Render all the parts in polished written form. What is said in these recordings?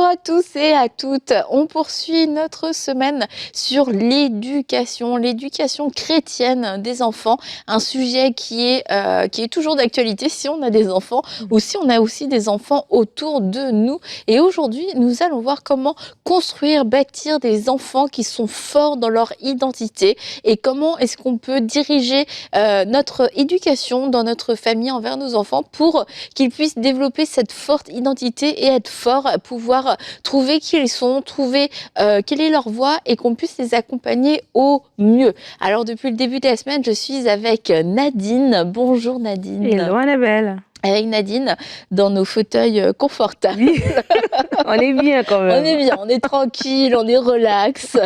à tous et à toutes. On poursuit notre semaine sur l'éducation chrétienne des enfants. Un sujet qui est toujours d'actualité si on a des enfants ou si on a aussi des enfants autour de nous. Et aujourd'hui, nous allons voir comment construire, bâtir des enfants qui sont forts dans leur identité et comment est-ce qu'on peut diriger notre éducation dans notre famille envers nos enfants pour qu'ils puissent développer cette forte identité et être forts, pouvoir trouver qui ils sont, trouver quelle est leur voie et qu'on puisse les accompagner au mieux. Alors depuis le début de la semaine, je suis avec Nadine. Bonjour Nadine. Hello Annabelle. Avec Nadine, dans nos fauteuils confortables. Oui. On est bien quand même. On est bien, on est tranquille, on est relax.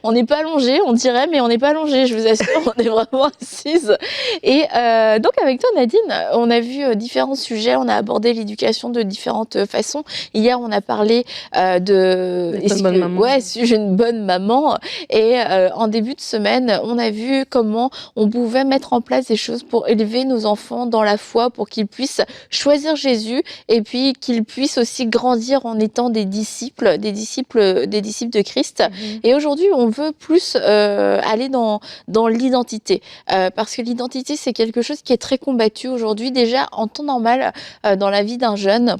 On n'est pas allongé, on dirait, mais on n'est pas allongé, je vous assure, on est vraiment assise. Et donc avec toi Nadine, on a vu différents sujets, on a abordé l'éducation de différentes façons. Hier, on a parlé sujet une bonne maman. Et en début de semaine, on a vu comment on pouvait mettre en place des choses pour élever nos enfants dans la foi, pour qu'ils puissent choisir Jésus et puis qu'ils puissent aussi grandir en étant des disciples de Christ. Et aujourd'hui, on veut plus aller dans l'identité parce que l'identité, c'est quelque chose qui est très combattu aujourd'hui. Déjà, en temps normal, dans la vie d'un jeune,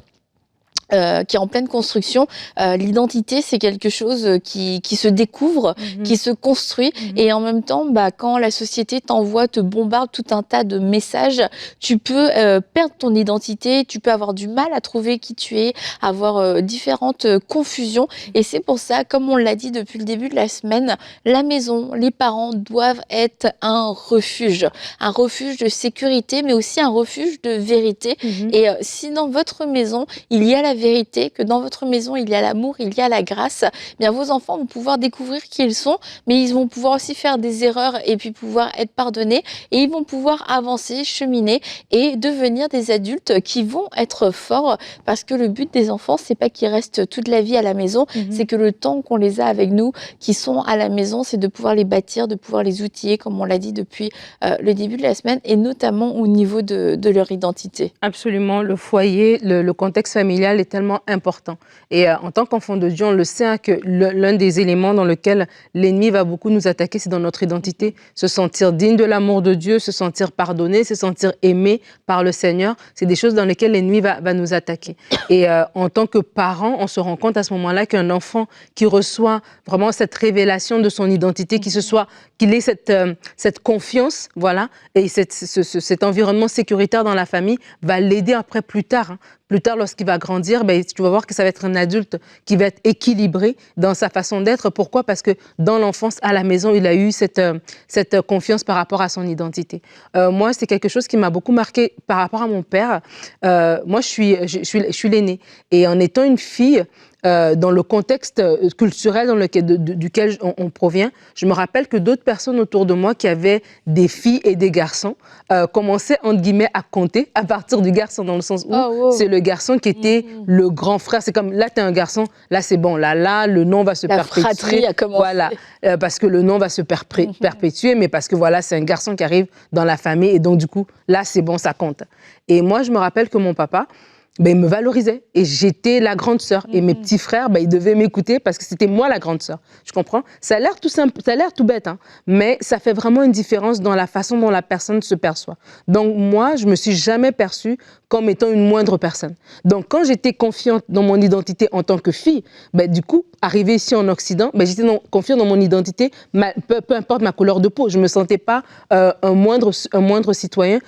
qui est en pleine construction, l'identité c'est quelque chose qui se découvre, qui se construit et en même temps quand la société te bombarde tout un tas de messages, tu peux perdre ton identité, tu peux avoir du mal à trouver qui tu es, avoir différentes confusions et c'est pour ça, comme on l'a dit depuis le début de la semaine, la maison, les parents doivent être un refuge de sécurité mais aussi un refuge de vérité et si dans votre maison il y a la vérité, que dans votre maison il y a l'amour, il y a la grâce, bien vos enfants vont pouvoir découvrir qui ils sont, mais ils vont pouvoir aussi faire des erreurs et puis pouvoir être pardonnés et ils vont pouvoir avancer, cheminer et devenir des adultes qui vont être forts parce que le but des enfants c'est pas qu'ils restent toute la vie à la maison, c'est que le temps qu'on les a avec nous, qui sont à la maison, c'est de pouvoir les bâtir, de pouvoir les outiller comme on l'a dit depuis le début de la semaine et notamment au niveau de leur identité. Absolument, le foyer, le contexte familial est tellement important. Et en tant qu'enfant de Dieu, on le sait que l'un des éléments dans lequel l'ennemi va beaucoup nous attaquer, c'est dans notre identité. Se sentir digne de l'amour de Dieu, se sentir pardonné, se sentir aimé par le Seigneur, c'est des choses dans lesquelles l'ennemi va nous attaquer. Et en tant que parent, on se rend compte à ce moment-là qu'un enfant qui reçoit vraiment cette révélation de son identité, qu'il ait cette confiance, voilà, et cet environnement sécuritaire dans la famille va l'aider après plus tard. Plus tard, lorsqu'il va grandir, tu vas voir que ça va être un adulte qui va être équilibré dans sa façon d'être. Pourquoi? Parce que dans l'enfance, à la maison, il a eu cette confiance par rapport à son identité. Moi, c'est quelque chose qui m'a beaucoup marqué par rapport à mon père. Moi, je suis l'aînée. Et en étant une fille, dans le contexte culturel duquel on provient, je me rappelle que d'autres personnes autour de moi qui avaient des filles et des garçons commençaient, entre guillemets, à compter à partir du garçon, dans le sens où c'est le garçon qui était le grand frère. C'est comme, là, t'es un garçon, là, c'est bon, là, le nom va se perpétuer. La fratrie a commencé. Voilà, parce que le nom va se perpétuer, mais parce que voilà, c'est un garçon qui arrive dans la famille et donc, du coup, là, c'est bon, ça compte. Et moi, je me rappelle que mon papa, il me valorisait et j'étais la grande sœur et mes petits frères, ils devaient m'écouter parce que c'était moi la grande sœur. Je comprends? Ça a l'air tout simple, ça a l'air tout bête, mais ça fait vraiment une différence dans la façon dont la personne se perçoit. Donc moi, je me suis jamais perçue comme étant une moindre personne. Donc quand j'étais confiante dans mon identité en tant que fille, du coup, arrivée ici en Occident, j'étais confiante dans mon identité, peu importe ma couleur de peau. Je me sentais pas un moindre citoyen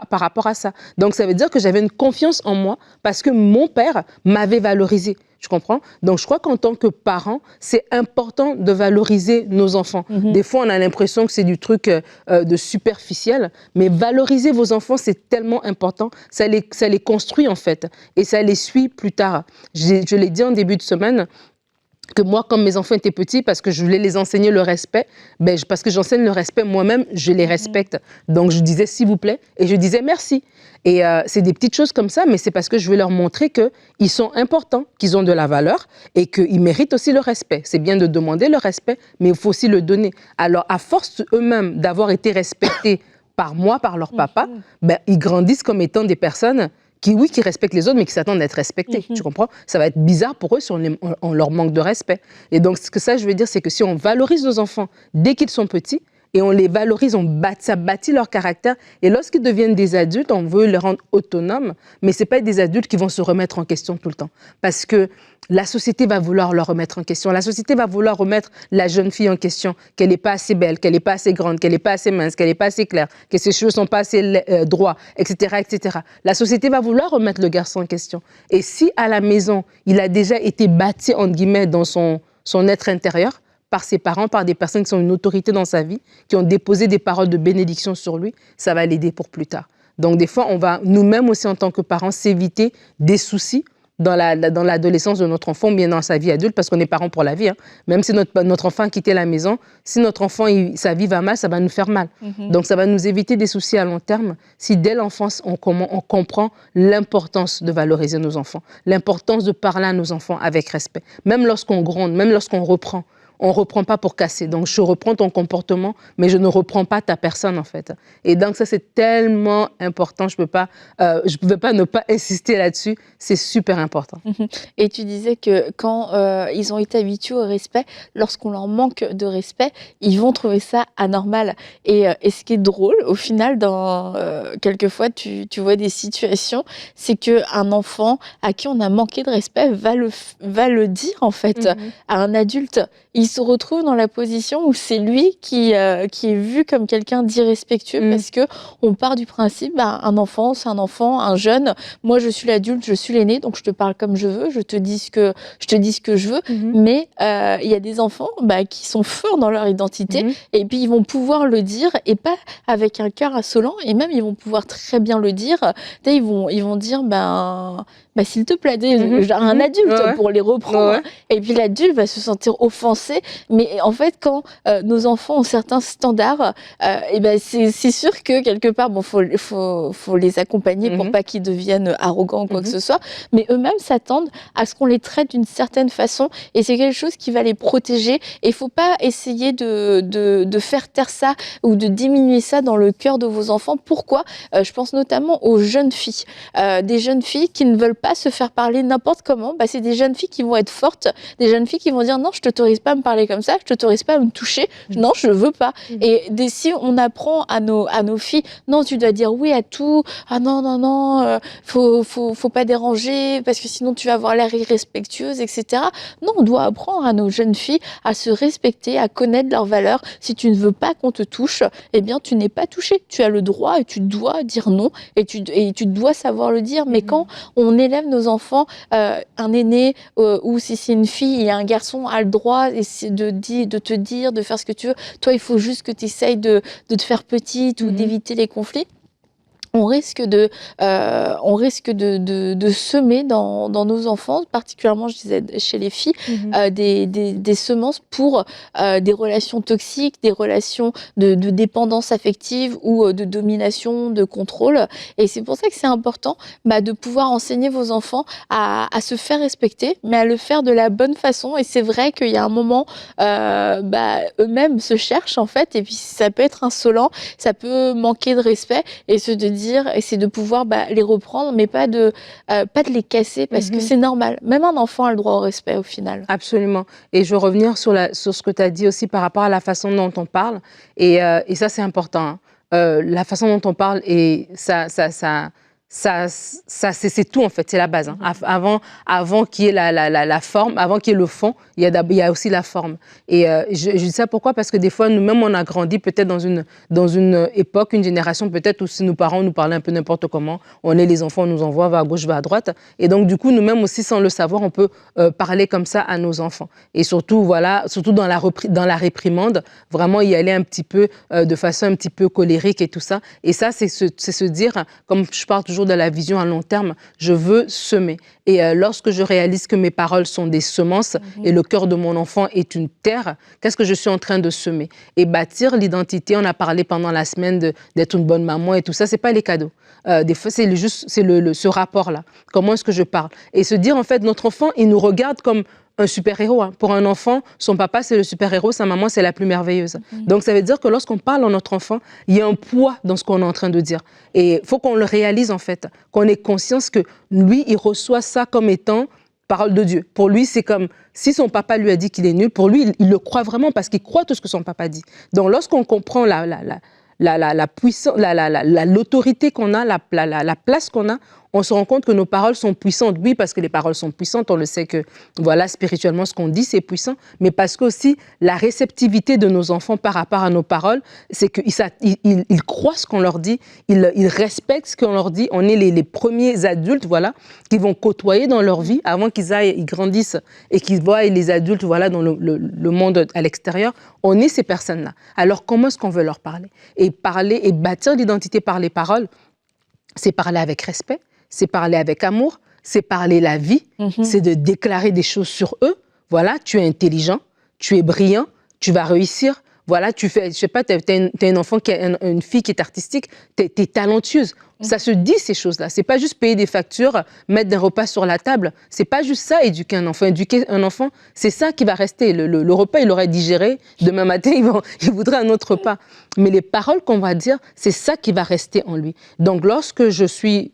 par rapport à ça. Donc ça veut dire que j'avais une confiance en moi parce que mon père m'avait valorisé. Tu comprends? Donc, je crois qu'en tant que parent, c'est important de valoriser nos enfants. Des fois, on a l'impression que c'est du truc de superficiel, mais valoriser vos enfants, c'est tellement important. Ça les construit, en fait, et ça les suit plus tard. Je l'ai dit en début de semaine, que moi, comme mes enfants étaient petits, parce que je voulais les enseigner le respect, parce que j'enseigne le respect moi-même, je les respecte. Donc, je disais s'il vous plaît et je disais merci. Et c'est des petites choses comme ça, mais c'est parce que je veux leur montrer qu'ils sont importants, qu'ils ont de la valeur et qu'ils méritent aussi le respect. C'est bien de demander le respect, mais il faut aussi le donner. Alors, à force eux-mêmes d'avoir été respectés par moi, par leur papa, ils grandissent comme étant des personnes qui respectent les autres, mais qui s'attendent à être respectés. Tu comprends? Ça va être bizarre pour eux si on leur manque de respect. Et donc, ce que ça, je veux dire, c'est que si on valorise nos enfants dès qu'ils sont petits, et on les valorise, ça bâtit leur caractère. Et lorsqu'ils deviennent des adultes, on veut les rendre autonomes, mais ce n'est pas des adultes qui vont se remettre en question tout le temps. Parce que la société va vouloir leur remettre en question. La société va vouloir remettre la jeune fille en question, qu'elle n'est pas assez belle, qu'elle n'est pas assez grande, qu'elle n'est pas assez mince, qu'elle n'est pas assez claire, que ses cheveux ne sont pas assez droits, etc., etc. La société va vouloir remettre le garçon en question. Et si à la maison, il a déjà été bâti, entre guillemets, dans son être intérieur, par ses parents, par des personnes qui sont une autorité dans sa vie, qui ont déposé des paroles de bénédiction sur lui, ça va l'aider pour plus tard. Donc des fois, on va nous-mêmes aussi en tant que parents s'éviter des soucis dans l'adolescence de notre enfant, ou bien dans sa vie adulte, parce qu'on est parents pour la vie. Hein. Même si notre enfant a quitté la maison, si notre enfant, sa vie va mal, ça va nous faire mal. Donc ça va nous éviter des soucis à long terme si dès l'enfance, on comprend l'importance de valoriser nos enfants, l'importance de parler à nos enfants avec respect. Même lorsqu'on gronde, même lorsqu'on reprend. On ne reprend pas pour casser. Donc, je reprends ton comportement, mais je ne reprends pas ta personne, en fait. Et donc, ça, c'est tellement important. Je ne pouvais pas ne pas insister là-dessus. C'est super important. Et tu disais que quand ils ont été habitués au respect, lorsqu'on leur manque de respect, ils vont trouver ça anormal. Et ce qui est drôle, au final, quelquefois, tu vois des situations, c'est qu'un enfant à qui on a manqué de respect va le dire, en fait, à un adulte. Il se retrouve dans la position où c'est lui qui est vu comme quelqu'un d'irrespectueux parce que on part du principe, un enfant, c'est un enfant, un jeune. Moi, je suis l'adulte, je suis l'aîné, donc je te parle comme je veux, je te dis ce que je veux. Mais il y a des enfants qui sont forts dans leur identité et puis ils vont pouvoir le dire et pas avec un cœur insolent et même ils vont pouvoir très bien le dire. Ils vont dire s'il te plaît, un adulte pour les reprendre. Et puis l'adulte va se sentir offensé. Mais en fait, quand nos enfants ont certains standards, c'est sûr que quelque part, faut les accompagner pour pas qu'ils deviennent arrogants ou quoi que ce soit. Mais eux-mêmes s'attendent à ce qu'on les traite d'une certaine façon. Et c'est quelque chose qui va les protéger. Et il faut pas essayer de faire taire ça ou de diminuer ça dans le cœur de vos enfants. Pourquoi ? Je pense notamment aux jeunes filles. Des jeunes filles qui ne veulent pas se faire parler n'importe comment, c'est des jeunes filles qui vont être fortes, des jeunes filles qui vont dire non, je t'autorise pas à me parler comme ça, je t'autorise pas à me toucher, non, je veux pas. Et si on apprend à nos filles, non, tu dois dire oui à tout, non, faut pas déranger parce que sinon tu vas avoir l'air irrespectueuse, etc. Non, on doit apprendre à nos jeunes filles à se respecter, à connaître leurs valeurs. Si tu ne veux pas qu'on te touche, eh bien tu n'es pas touché. Tu as le droit et tu dois dire non et tu dois savoir le dire. Mais quand on élève nos enfants, un aîné ou si c'est une fille et un garçon a le droit de te dire, de faire ce que tu veux. Toi, il faut juste que tu essayes de te faire petite ou d'éviter les conflits. On risque de semer dans nos enfants, particulièrement, je disais, chez les filles, des semences pour des relations toxiques, des relations de dépendance affective ou de domination, de contrôle. Et c'est pour ça que c'est important de pouvoir enseigner vos enfants à se faire respecter, mais à le faire de la bonne façon. Et c'est vrai qu'il y a un moment, eux-mêmes se cherchent, en fait, et puis ça peut être insolent, ça peut manquer de respect, et c'est de pouvoir les reprendre, mais pas de les casser, parce que c'est normal. Même un enfant a le droit au respect, au final. Absolument. Et je veux revenir sur ce que tu as dit aussi par rapport à la façon dont on parle. Et ça, c'est important. Hein. La façon dont on parle, et c'est tout, en fait. C'est la base. Hein. Avant qu'il y ait la forme, avant qu'il y ait le fond, il y a aussi la forme. Et je dis ça pourquoi ? Parce que des fois, nous-mêmes, on a grandi peut-être dans une époque, une génération peut-être où si nos parents nous parlaient un peu n'importe comment, on est les enfants, on nous envoie, va à gauche, va à droite. Et donc, du coup, nous-mêmes aussi, sans le savoir, on peut parler comme ça à nos enfants. Et surtout, surtout dans la réprimande, vraiment y aller un petit peu, de façon un petit peu colérique et tout ça. Et ça, c'est se dire, comme je parle toujours de la vision à long terme, je veux semer. Et lorsque je réalise que mes paroles sont des semences et le cœur de mon enfant est une terre, qu'est-ce que je suis en train de semer? Et bâtir l'identité, on a parlé pendant la semaine d'être une bonne maman et tout ça, c'est pas les cadeaux. Des fois, c'est ce rapport-là. Comment est-ce que je parle? Et se dire, en fait, notre enfant, il nous regarde comme un super-héros. Hein. Pour un enfant, son papa, c'est le super-héros, sa maman, c'est la plus merveilleuse. Donc, ça veut dire que lorsqu'on parle à notre enfant, il y a un poids dans ce qu'on est en train de dire. Et il faut qu'on le réalise, en fait, qu'on ait conscience que lui, il reçoit ça comme étant parole de Dieu. Pour lui, c'est comme si son papa lui a dit qu'il est nul. Pour lui, il le croit vraiment parce qu'il croit tout ce que son papa dit. Donc, lorsqu'on comprend la puissance, l'autorité qu'on a, la place qu'on a, on se rend compte que nos paroles sont puissantes. Oui, parce que les paroles sont puissantes, on le sait que, voilà, spirituellement, ce qu'on dit, c'est puissant, mais parce que aussi la réceptivité de nos enfants par rapport à nos paroles, c'est qu'ils croient ce qu'on leur dit, ils respectent ce qu'on leur dit. On est les premiers adultes, voilà, qui vont côtoyer dans leur vie avant ils grandissent et qu'ils voient les adultes, voilà, dans le monde à l'extérieur. On est ces personnes-là. Alors, comment est-ce qu'on veut leur parler? Et parler et bâtir l'identité par les paroles, c'est parler avec respect, c'est parler avec amour, c'est parler la vie, c'est de déclarer des choses sur eux. Voilà, tu es intelligent, tu es brillant, tu vas réussir. Voilà, tu fais, je sais pas, t'es un enfant, une fille qui est artistique, t'es talentueuse. Ça se dit ces choses-là. C'est pas juste payer des factures, mettre des repas sur la table. C'est pas juste ça, éduquer un enfant. Éduquer un enfant, c'est ça qui va rester. Le repas, il l'aurait digéré. Demain matin, il voudrait un autre repas. Mais les paroles qu'on va dire, c'est ça qui va rester en lui. Donc, lorsque je suis,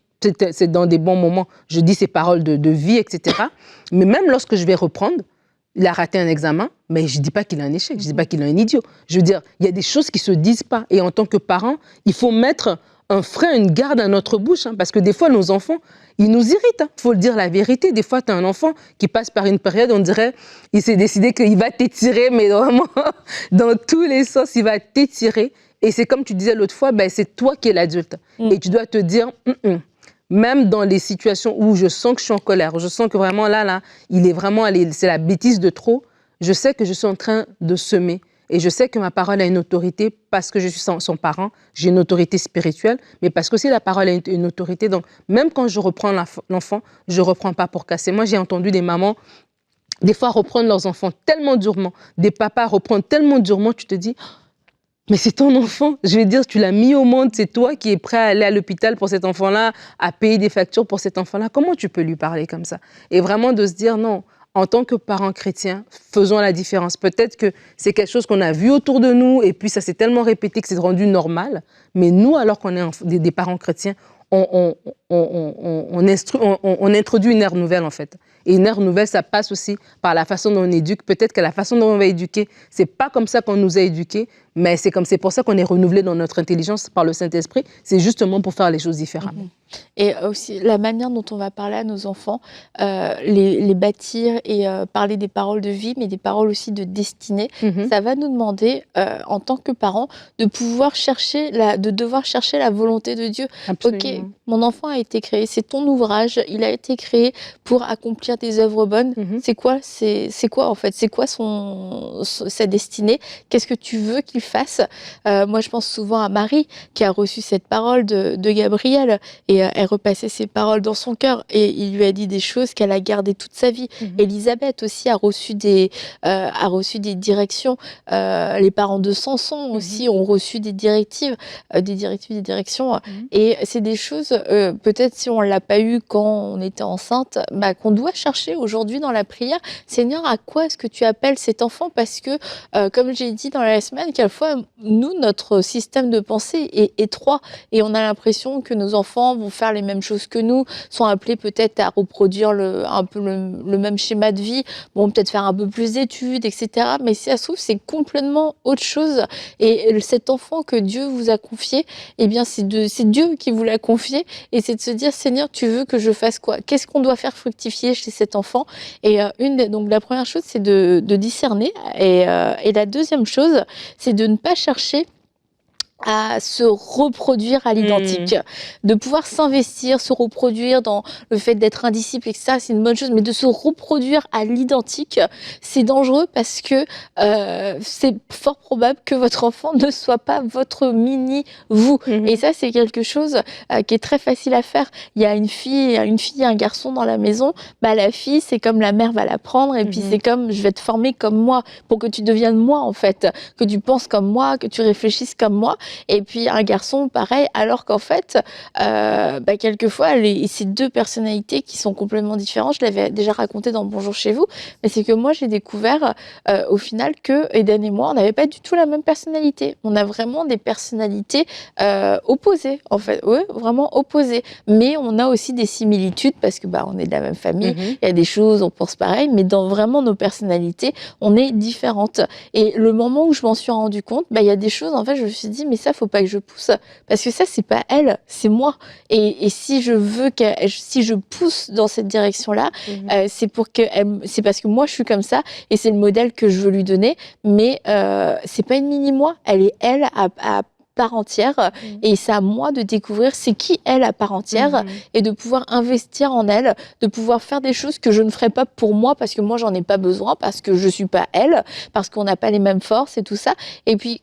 c'est dans des bons moments, je dis ces paroles de vie, etc. Mais même lorsque je vais reprendre, il a raté un examen, mais je ne dis pas qu'il a un échec, je ne dis pas qu'il est un idiot. Je veux dire, il y a des choses qui ne se disent pas. Et en tant que parent, il faut mettre un frein, une garde à notre bouche. Hein, parce que des fois, nos enfants, ils nous irritent. Il faut le dire la vérité. Des fois, tu as un enfant qui passe par une période, on dirait, il s'est décidé qu'il va t'étirer, mais vraiment, dans tous les sens, il va t'étirer. Et c'est comme tu disais l'autre fois, ben, c'est toi qui es l'adulte. Et tu dois te dire... Même dans les situations où je sens que je suis en colère, je sens que vraiment là, il est vraiment, c'est la bêtise de trop, je sais que je suis en train de semer. Et je sais que ma parole a une autorité parce que je suis son parent, j'ai une autorité spirituelle, mais parce que aussi la parole a une autorité. Donc, même quand je reprends l'enfant, je ne reprends pas pour casser. Moi, j'ai entendu des mamans, des fois, reprendre leurs enfants tellement durement, des papas reprendre tellement durement, tu te dis... Mais c'est ton enfant, je vais dire, tu l'as mis au monde, c'est toi qui es prêt à aller à l'hôpital pour cet enfant-là, à payer des factures pour cet enfant-là. Comment tu peux lui parler comme ça? Et vraiment de se dire, non, en tant que parents chrétiens, faisons la différence. Peut-être que c'est quelque chose qu'on a vu autour de nous et puis ça s'est tellement répété que c'est rendu normal. Mais nous, alors qu'on est des parents chrétiens, on introduit une ère nouvelle en fait. Et une ère nouvelle, ça passe aussi par la façon dont on éduque. Peut-être que la façon dont on va éduquer, c'est pas comme ça qu'on nous a éduqués, mais c'est pour ça qu'on est renouvelé dans notre intelligence par le Saint-Esprit. C'est justement pour faire les choses différemment. Et aussi la manière dont on va parler à nos enfants, les bâtir et parler des paroles de vie, mais des paroles aussi de destinée, ça va nous demander, en tant que parents, de devoir chercher la volonté de Dieu. Absolument. Ok, mon enfant a été créé, c'est ton ouvrage, il a été créé pour accomplir des œuvres bonnes. C'est quoi en fait? C'est quoi sa destinée? Qu'est-ce que tu veux qu'il fasse? Moi, je pense souvent à Marie qui a reçu cette parole de Gabriel et elle repassait ses paroles dans son cœur et il lui a dit des choses qu'elle a gardées toute sa vie. Élisabeth aussi a reçu des directions. Les parents de Samson aussi ont reçu des directives, des directions. Et c'est des choses, peut-être si on ne l'a pas eu quand on était enceinte, qu'on doit chercher aujourd'hui dans la prière. Seigneur, à quoi est-ce que tu appelles cet enfant? Parce que, comme j'ai dit dans la semaine, quelquefois, nous, notre système de pensée est étroit et on a l'impression que nos enfants vont faire les mêmes choses que nous, sont appelés peut-être à reproduire un peu le même schéma de vie, vont peut-être faire un peu plus d'études, etc. Mais si ça se trouve, c'est complètement autre chose. Et cet enfant que Dieu vous a confié, eh bien, c'est Dieu qui vous l'a confié. Et c'est de se dire, Seigneur, tu veux que je fasse quoi? Qu'est-ce qu'on doit faire fructifier chez cet enfant? Et donc la première chose, c'est de discerner. Et la deuxième chose, c'est de ne pas chercher à se reproduire à l'identique, de pouvoir s'investir, se reproduire dans le fait d'être un disciple, etc. C'est une bonne chose, mais de se reproduire à l'identique, c'est dangereux parce que c'est fort probable que votre enfant ne soit pas votre mini-vous. Et ça, c'est quelque chose qui est très facile à faire. Il y a une fille et un garçon dans la maison, la fille, c'est comme la mère va la prendre, et puis c'est comme, je vais te former comme moi, pour que tu deviennes moi, en fait, que tu penses comme moi, que tu réfléchisses comme moi. Et puis un garçon, pareil, alors qu'en fait, quelquefois, ces deux personnalités qui sont complètement différentes, je l'avais déjà raconté dans Bonjour chez vous, mais c'est que moi, j'ai découvert au final que Eden et moi, on n'avait pas du tout la même personnalité. On a vraiment des personnalités opposées, en fait. Oui, vraiment opposées. Mais on a aussi des similitudes parce que on est de la même famille, il y a des choses, on pense pareil, mais dans vraiment nos personnalités, on est différentes. Et le moment où je m'en suis rendu compte, il y a des choses, en fait, je me suis dit, mais ça, faut pas que je pousse, parce que ça, c'est pas elle, c'est moi. Et si je veux si je pousse dans cette direction-là, c'est parce que moi, je suis comme ça, et c'est le modèle que je veux lui donner, mais c'est pas une mini-moi, elle est elle à part entière, et c'est à moi de découvrir c'est qui elle à part entière, et de pouvoir investir en elle, de pouvoir faire des choses que je ne ferais pas pour moi parce que moi j'en ai pas besoin, parce que je suis pas elle, parce qu'on n'a pas les mêmes forces et tout ça. Et puis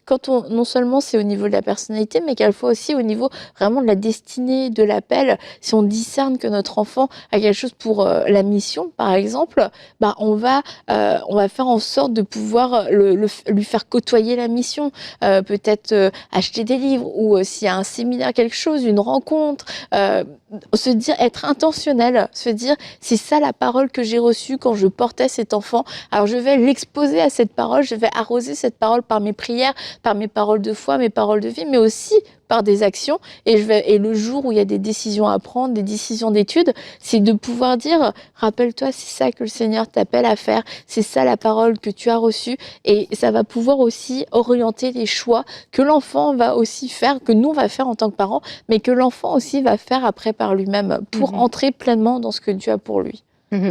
non seulement c'est au niveau de la personnalité, mais quelquefois aussi au niveau vraiment de la destinée, de l'appel. Si on discerne que notre enfant a quelque chose pour la mission, par exemple, on va faire en sorte de pouvoir lui faire côtoyer la mission, peut-être acheter des livres, ou s'il y a un séminaire, quelque chose, une rencontre, se dire, être intentionnel, se dire, c'est ça la parole que j'ai reçue quand je portais cet enfant, alors je vais l'exposer à cette parole, je vais arroser cette parole par mes prières, par mes paroles de foi, mes paroles de vie, mais aussi par des actions, et le jour où il y a des décisions à prendre, des décisions d'études, c'est de pouvoir dire, rappelle-toi, c'est ça que le Seigneur t'appelle à faire, c'est ça la parole que tu as reçue, et ça va pouvoir aussi orienter les choix que l'enfant va aussi faire, que nous on va faire en tant que parents, mais que l'enfant aussi va faire après par lui-même, pour entrer pleinement dans ce que Dieu a pour lui.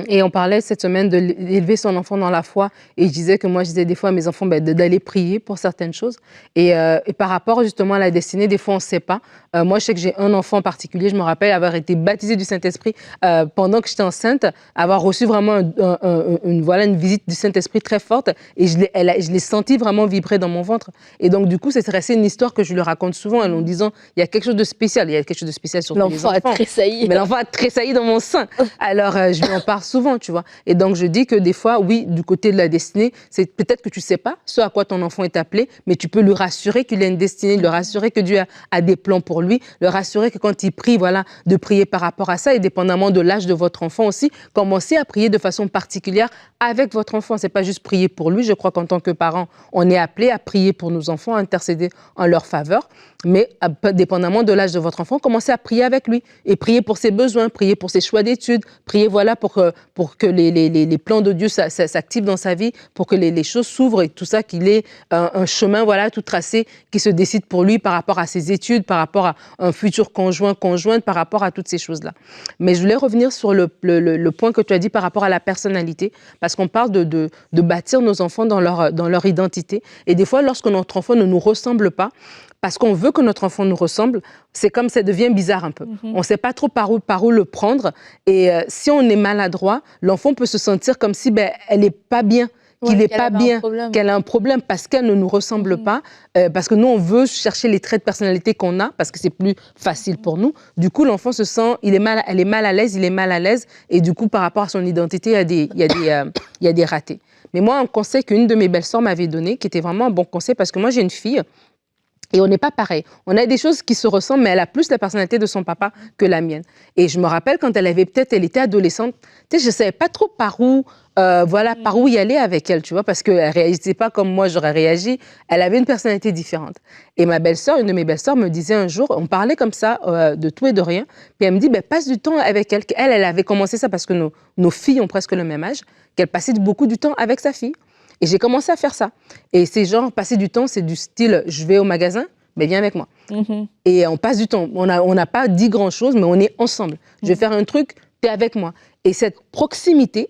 Et on parlait cette semaine d'élever son enfant dans la foi, et je disais que moi je disais des fois à mes enfants d'aller prier pour certaines choses, et par rapport justement à la destinée, des fois on ne sait pas. Moi je sais que j'ai un enfant en particulier, je me rappelle avoir été baptisée du Saint-Esprit pendant que j'étais enceinte, avoir reçu vraiment une visite du Saint-Esprit très forte, et je l'ai senti vraiment vibrer dans mon ventre. Et donc du coup c'est resté une histoire que je lui raconte souvent en lui disant, il y a quelque chose de spécial, il y a quelque chose de spécial sur tous les enfants. L'enfant a tressailli. Mais l'enfant a tressailli dans mon sein. Alors je lui en parle souvent, tu vois. Et donc, je dis que des fois, oui, du côté de la destinée, c'est peut-être que tu ne sais pas ce à quoi ton enfant est appelé, mais tu peux lui rassurer qu'il a une destinée, lui rassurer que Dieu a des plans pour lui, le rassurer que quand il prie, voilà, de prier par rapport à ça, et dépendamment de l'âge de votre enfant aussi, commencer à prier de façon particulière avec votre enfant. C'est pas juste prier pour lui. Je crois qu'en tant que parents, on est appelé à prier pour nos enfants, à intercéder en leur faveur. Mais dépendamment de l'âge de votre enfant, commencez à prier avec lui et prier pour ses besoins, prier pour ses choix d'études, prier voilà pour que les plans de Dieu s'activent dans sa vie, pour que les choses s'ouvrent et tout ça, qu'il ait un chemin voilà tout tracé qui se décide pour lui par rapport à ses études, par rapport à un futur conjointe, par rapport à toutes ces choses-là. Mais je voulais revenir sur le point que tu as dit par rapport à la personnalité, parce qu'on parle de bâtir nos enfants dans leur identité. Et des fois, lorsque notre enfant ne nous ressemble pas, parce qu'on veut que notre enfant nous ressemble, c'est comme ça devient bizarre un peu. On ne sait pas trop par où le prendre. Et si on est maladroit, l'enfant peut se sentir comme si elle n'est pas bien, qu'il n'est pas bien, qu'elle a un problème parce qu'elle ne nous ressemble pas, parce que nous, on veut chercher les traits de personnalité qu'on a, parce que c'est plus facile pour nous. Du coup, l'enfant se sent, elle est mal à l'aise, il est mal à l'aise, et du coup, par rapport à son identité, il y a des ratés. Mais moi, un conseil qu'une de mes belles-sœurs m'avait donné, qui était vraiment un bon conseil, parce que moi, j'ai une fille, et on n'est pas pareil. On a des choses qui se ressemblent, mais elle a plus la personnalité de son papa que la mienne. Et je me rappelle quand elle était adolescente, je ne savais pas trop par où y aller avec elle, tu vois, parce qu'elle ne réagissait pas comme moi j'aurais réagi. Elle avait une personnalité différente. Et ma belle-sœur, une de mes belles-sœurs, me disait un jour, on parlait comme ça de tout et de rien, puis elle me dit, passe du temps avec elle. Elle avait commencé ça parce que nos filles ont presque le même âge, qu'elle passait beaucoup du temps avec sa fille. Et j'ai commencé à faire ça. Et c'est genre, passer du temps, c'est du style, je vais au magasin, mais viens avec moi. Et on passe du temps. On n'a pas dit grand-chose, mais on est ensemble. Je vais faire un truc, tu es avec moi. Et cette proximité,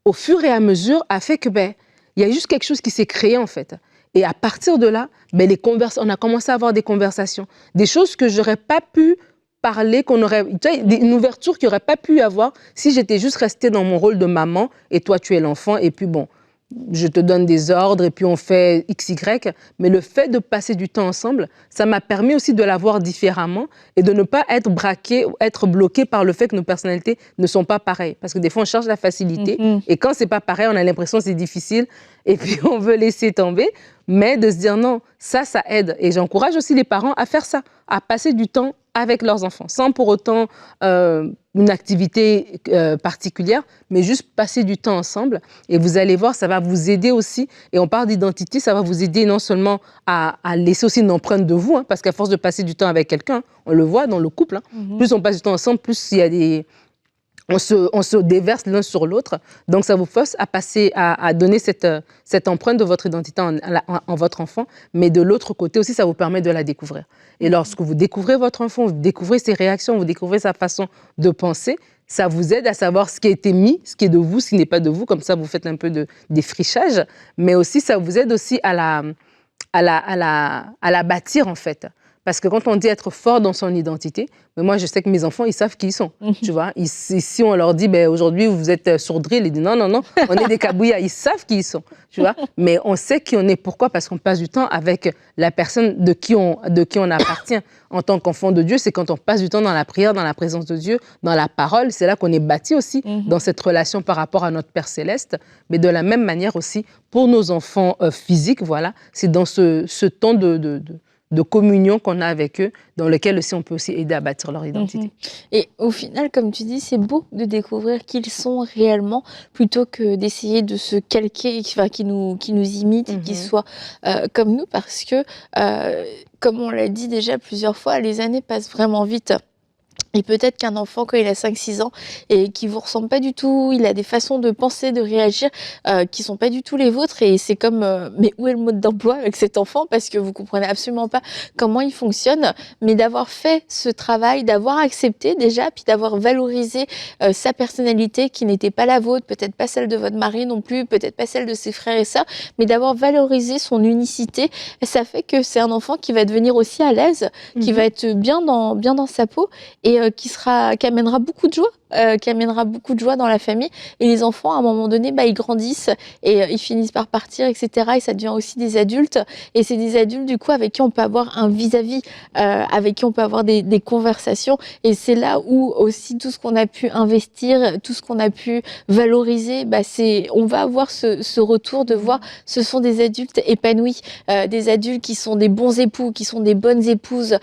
au fur et à mesure, a fait que, il y a juste quelque chose qui s'est créé, en fait. Et à partir de là, on a commencé à avoir des conversations. Des choses que j'aurais pas pu parler, une ouverture qu'il n'y aurait pas pu avoir si j'étais juste restée dans mon rôle de maman, et toi, tu es l'enfant, et puis bon, je te donne des ordres et puis on fait X, Y. Mais le fait de passer du temps ensemble, ça m'a permis aussi de la voir différemment et de ne pas être braqué ou être bloqué par le fait que nos personnalités ne sont pas pareilles. Parce que des fois, on cherche la facilité et quand c'est pas pareil, on a l'impression que c'est difficile et puis on veut laisser tomber. Mais de se dire non, ça aide. Et j'encourage aussi les parents à faire ça, à passer du temps avec leurs enfants, sans pour autant une activité particulière, mais juste passer du temps ensemble. Et vous allez voir, ça va vous aider aussi. Et on parle d'identité, ça va vous aider non seulement à laisser aussi une empreinte de vous, hein, parce qu'à force de passer du temps avec quelqu'un, on le voit dans le couple, hein, plus on passe du temps ensemble, plus il y a des... On se déverse l'un sur l'autre. Donc, ça vous force à passer, à donner cette empreinte de votre identité en votre enfant. Mais de l'autre côté aussi, ça vous permet de la découvrir. Et lorsque vous découvrez votre enfant, vous découvrez ses réactions, vous découvrez sa façon de penser, ça vous aide à savoir ce qui a été mis, ce qui est de vous, ce qui n'est pas de vous. Comme ça, vous faites un peu de défrichage. Mais aussi, ça vous aide aussi à la bâtir, en fait. Parce que quand on dit être fort dans son identité, mais moi, je sais que mes enfants, ils savent qui ils sont, tu vois. Si on leur dit, ben, aujourd'hui, vous êtes sur drill, ils disent non, non, non, on est des cabouillas, ils savent qui ils sont, tu vois. Mais on sait qui on est. Pourquoi? Parce qu'on passe du temps avec la personne de qui on appartient. En tant qu'enfant de Dieu, c'est quand on passe du temps dans la prière, dans la présence de Dieu, dans la parole, c'est là qu'on est bâti aussi, dans cette relation par rapport à notre Père Céleste. Mais de la même manière aussi, pour nos enfants physiques, voilà, c'est dans ce temps de communion qu'on a avec eux, dans lequel aussi on peut aussi aider à bâtir leur identité. Et au final, comme tu dis, c'est beau de découvrir qui ils sont réellement, plutôt que d'essayer de se calquer, enfin, qui nous imitent et qui soient comme nous, parce que, comme on l'a dit déjà plusieurs fois, les années passent vraiment vite. Et peut-être qu'un enfant, quand il a 5-6 ans et qui vous ressemble pas du tout, il a des façons de penser, de réagir qui sont pas du tout les vôtres. Et c'est comme, mais où est le mode d'emploi avec cet enfant? Parce que vous comprenez absolument pas comment il fonctionne. Mais d'avoir fait ce travail, d'avoir accepté déjà, puis d'avoir valorisé sa personnalité qui n'était pas la vôtre, peut-être pas celle de votre mari non plus, peut-être pas celle de ses frères et sœurs, mais d'avoir valorisé son unicité, ça fait que c'est un enfant qui va devenir aussi à l'aise, qui va être bien dans sa peau et qui amènera beaucoup de joie, dans la famille. Et les enfants, à un moment donné, ils grandissent et ils finissent par partir, etc. Et ça devient aussi des adultes. Et c'est des adultes, du coup, avec qui on peut avoir un vis-à-vis, avec qui on peut avoir des conversations. Et c'est là où aussi tout ce qu'on a pu investir, tout ce qu'on a pu valoriser, on va avoir ce retour de voir, ce sont des adultes épanouis, des adultes qui sont des bons époux, qui sont des bonnes épouses,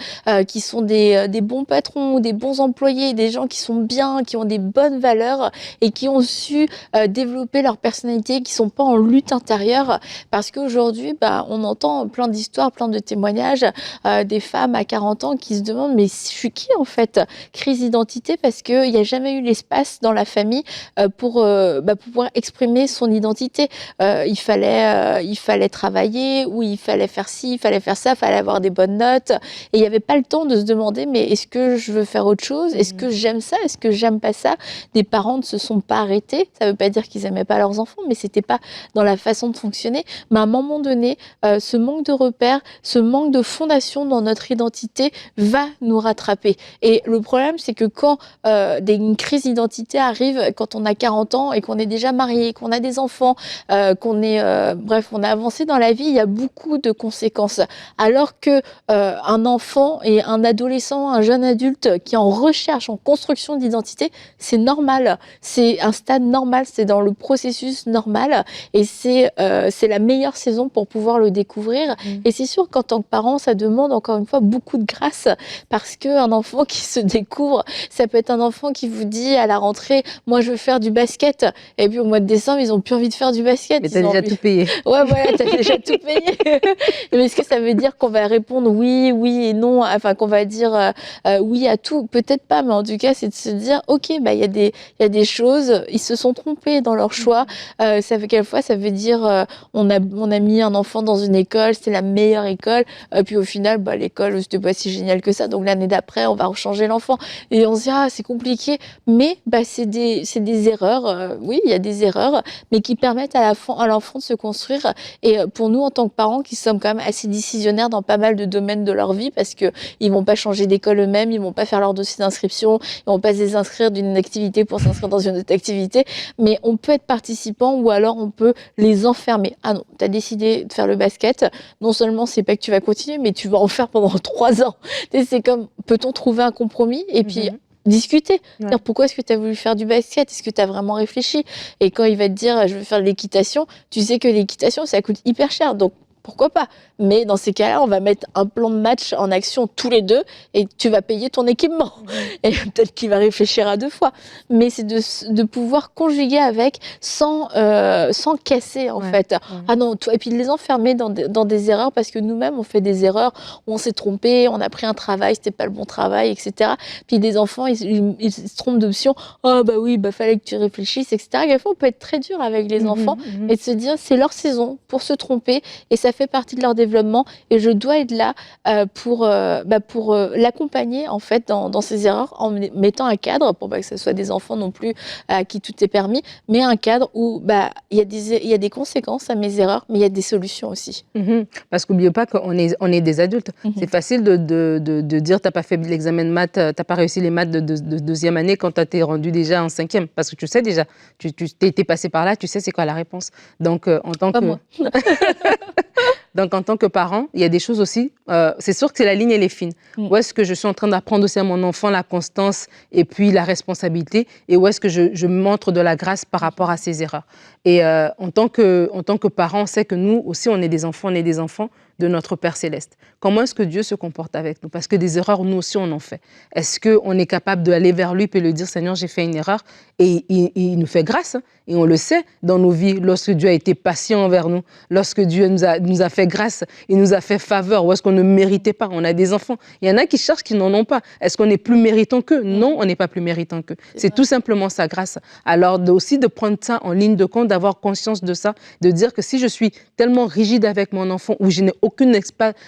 qui sont des bons patrons, des bons employés, des gens qui sont bien, qui ont des bonnes valeurs et qui ont su développer leur personnalité, qui sont pas en lutte intérieure. Parce qu'aujourd'hui, on entend plein d'histoires, plein de témoignages des femmes à 40 ans qui se demandent mais je suis qui en fait? Crise d'identité parce qu'il n'y a jamais eu l'espace dans la famille pour pouvoir exprimer son identité. Il fallait travailler, ou il fallait faire ci, il fallait faire ça, il fallait avoir des bonnes notes. Et il n'y avait pas le temps de se demander mais est-ce que je veux faire autre chose? Est-ce que j'aime ça? Est-ce que j'aime pas ça? Des parents ne se sont pas arrêtés. Ça veut pas dire qu'ils aimaient pas leurs enfants, mais c'était pas dans la façon de fonctionner. Mais à un moment donné, ce manque de repères, ce manque de fondation dans notre identité va nous rattraper. Et le problème, c'est que quand une crise d'identité arrive, quand on a 40 ans et qu'on est déjà marié, qu'on a des enfants, on a avancé dans la vie, il y a beaucoup de conséquences. Alors que un enfant et un adolescent, un jeune adulte qui est en recherche, en construction d'identité, c'est normal. C'est un stade normal, c'est dans le processus normal et c'est la meilleure saison pour pouvoir le découvrir. Et c'est sûr qu'en tant que parent, ça demande encore une fois beaucoup de grâce parce qu'un enfant qui se découvre, ça peut être un enfant qui vous dit à la rentrée, moi je veux faire du basket. Et puis au mois de décembre, ils ont plus envie de faire du basket. Mais t'as déjà tout payé. Ouais, voilà, t'as déjà tout payé. Mais est-ce que ça veut dire qu'on va répondre oui, oui et non, enfin qu'on va dire oui à tout? Peut-être pas, mais en tout cas, c'est de se dire, ok, il y a des choses, ils se sont trompés dans leur choix. Ça veut quelquefois, ça veut dire, on a mis un enfant dans une école, c'était la meilleure école, puis au final, l'école, c'était pas si génial que ça, donc l'année d'après, on va rechanger l'enfant. Et on se dit, c'est compliqué, mais c'est des erreurs, oui, il y a des erreurs, mais qui permettent à l'enfant de se construire. Et pour nous, en tant que parents, qui sommes quand même assez décisionnaires dans pas mal de domaines de leur vie, parce qu'ils vont pas changer d'école eux-mêmes, ils vont pas faire leur dossier d'inscription et on passe les inscrire d'une activité pour s'inscrire dans une autre activité. Mais on peut être participant ou alors on peut les enfermer. Ah non, tu as décidé de faire le basket. Non seulement c'est pas que tu vas continuer, mais tu vas en faire pendant 3 ans. C'est comme, peut-on trouver un compromis et puis discuter. Ouais. Dire pourquoi est-ce que tu as voulu faire du basket? Est-ce que tu as vraiment réfléchi? Et quand il va te dire je veux faire de l'équitation, tu sais que l'équitation ça coûte hyper cher. Donc pourquoi pas? Mais dans ces cas-là, on va mettre un plan de match en action tous les deux et tu vas payer ton équipement. Et peut-être qu'il va réfléchir à 2 fois. Mais c'est de pouvoir conjuguer avec sans casser, en fait. Ah non, toi, et puis de les enfermer dans des erreurs parce que nous-mêmes, on fait des erreurs où on s'est trompé, on a pris un travail, c'était pas le bon travail, etc. Puis des enfants, ils se trompent d'option. Oh, bah oui, bah fallait que tu réfléchisses, etc. Et on peut être très dur avec les enfants et de se dire, c'est leur saison pour se tromper et ça fait partie de leur développement et je dois être là pour l'accompagner en fait dans ses erreurs en mettant un cadre pour pas que ce soit des enfants non plus à qui tout est permis, mais un cadre où il y a des conséquences à mes erreurs, mais il y a des solutions aussi. Parce qu'oubliez pas qu'on est des adultes. C'est facile de dire t'as pas fait l'examen de maths, t'as pas réussi les maths de deuxième année quand t'es rendu déjà en 5e, parce que tu sais déjà, tu t'es passé par là, tu sais c'est quoi la réponse. Donc en tant Pas que moi. Donc, en tant que parent, il y a des choses aussi, c'est sûr que la ligne, elle est fine. Où est-ce que je suis en train d'apprendre aussi à mon enfant la constance et puis la responsabilité, et où est-ce que je montre de la grâce par rapport à ses erreurs. Et en tant que parent, on sait que nous aussi, on est des enfants de notre Père Céleste. Comment est-ce que Dieu se comporte avec nous? Parce que des erreurs, nous aussi, on en fait. Est-ce qu'on est capable d'aller vers lui et lui dire, Seigneur, j'ai fait une erreur, et il nous fait grâce, hein, et on le sait dans nos vies, lorsque Dieu a été patient envers nous, lorsque Dieu nous a fait grâce, il nous a fait faveur, ou est-ce qu'on ne méritait pas? On a des enfants. Il y en a qui cherchent, qui n'en ont pas. Est-ce qu'on est plus méritant qu'eux? Non, on n'est pas plus méritant qu'eux. C'est tout simplement sa grâce. Alors aussi de prendre ça en ligne de compte, d'avoir conscience de ça, de dire que si je suis tellement rigide avec mon enfant, ou je n'ai aucun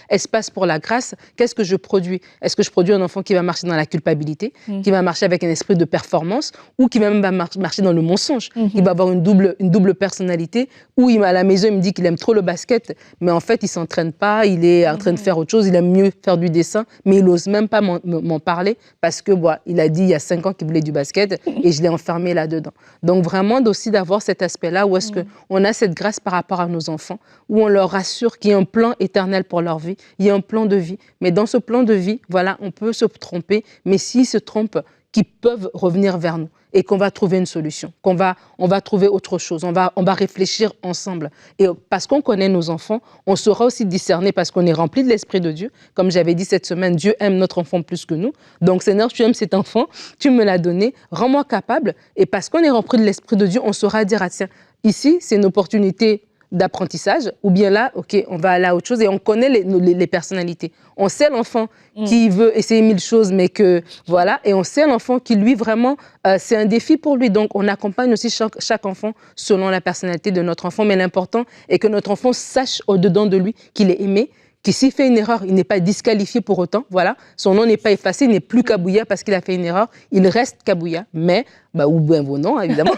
espace pour la grâce, qu'est-ce que je produis? Est-ce que je produis un enfant qui va marcher dans la culpabilité, qui va marcher avec un esprit de performance, ou qui va même marcher dans le mensonge, qui va avoir une double personnalité, ou à la maison, il me dit qu'il aime trop le basket, mais en fait, il ne s'entraîne pas, il est en train de faire autre chose, il aime mieux faire du dessin, mais il n'ose même pas m'en parler, parce que il a dit il y a 5 ans qu'il voulait du basket, et je l'ai enfermé là-dedans. Donc vraiment, aussi d'avoir cet aspect-là, où est-ce qu'on a cette grâce par rapport à nos enfants, où on leur rassure qu'il y a un plan éternel pour leur vie, il y a un plan de vie. Mais dans ce plan de vie, on peut se tromper, mais s'ils se trompent, qu'ils peuvent revenir vers nous et qu'on va trouver une solution, on va trouver autre chose, on va réfléchir ensemble. Et parce qu'on connaît nos enfants, on saura aussi discerner parce qu'on est rempli de l'Esprit de Dieu. Comme j'avais dit cette semaine, Dieu aime notre enfant plus que nous. Donc Seigneur, tu aimes cet enfant, tu me l'as donné, rends-moi capable. Et parce qu'on est rempli de l'Esprit de Dieu, on saura dire, tiens, ici, c'est une opportunité d'apprentissage, ou bien là, ok, on va aller à autre chose, et on connaît les personnalités. On sait l'enfant qui veut essayer 1000 choses, mais que voilà, et on sait l'enfant qui, lui, vraiment, c'est un défi pour lui. Donc, on accompagne aussi chaque enfant selon la personnalité de notre enfant, mais l'important est que notre enfant sache au-dedans de lui qu'il est aimé, que s'il fait une erreur, il n'est pas disqualifié pour autant, voilà, son nom n'est pas effacé, il n'est plus Kabouya parce qu'il a fait une erreur, il reste Kabouya, mais, ou bien vos noms, évidemment,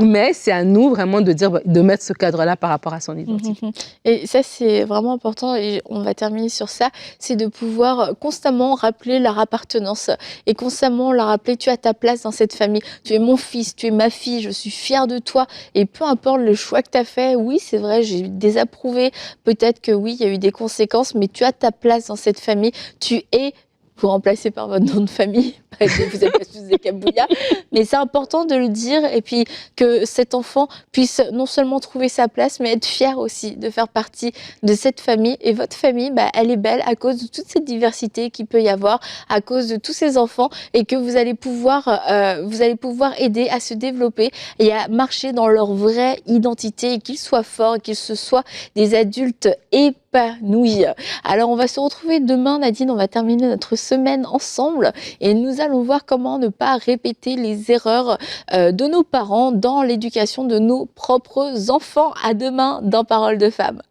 mais c'est à nous vraiment de mettre ce cadre-là par rapport à son identité. Et ça, c'est vraiment important, et on va terminer sur ça, c'est de pouvoir constamment rappeler leur appartenance, et constamment leur rappeler, tu as ta place dans cette famille, tu es mon fils, tu es ma fille, je suis fière de toi, et peu importe le choix que tu as fait, oui, c'est vrai, j'ai désapprouvé, peut-être que oui, il y a eu des conséquences, mais tu as ta place dans cette famille, tu es, vous remplacez par votre nom de famille, vous êtes pas tous des Kabouya, mais c'est important de le dire, et puis que cet enfant puisse non seulement trouver sa place, mais être fier aussi de faire partie de cette famille. Et votre famille, elle est belle à cause de toute cette diversité qu'il peut y avoir, à cause de tous ces enfants, et que vous allez pouvoir aider à se développer et à marcher dans leur vraie identité, et qu'ils soient forts, et qu'ils soient des adultes épanouis. Alors on va se retrouver demain, Nadine, on va terminer notre semaine ensemble, et nous allons voir comment ne pas répéter les erreurs de nos parents dans l'éducation de nos propres enfants. À demain dans Parole de Femme.